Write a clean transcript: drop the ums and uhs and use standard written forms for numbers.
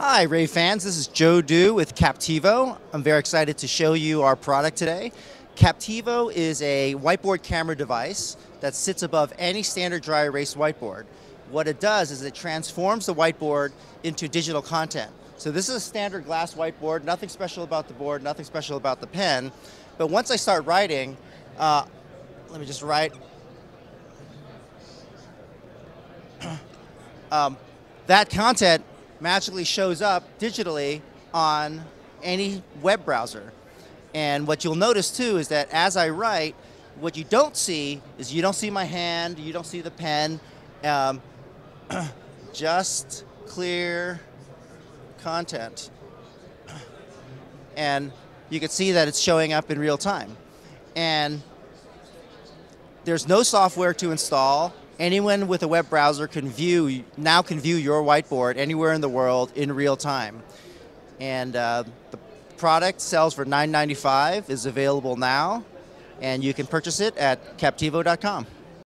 Hi, Rave fans. This is Joe Du with Kaptivo. I'm very excited to show you our product today. Kaptivo is a whiteboard camera device that sits above any standard dry erase whiteboard. What it does is it transforms the whiteboard into digital content. So this is a standard glass whiteboard, nothing special about the board, nothing special about the pen. But once I start writing, let me just write. That content magically shows up digitally on any web browser. And what you'll notice too is that as I write, what you don't see is you don't see my hand, you don't see the pen, just clear content. And you can see that it's showing up in real time. And there's no software to install. Anyone with a web browser now can view your whiteboard anywhere in the world in real time. And the product sells for $9.95, is available now, and you can purchase it at kaptivo.com.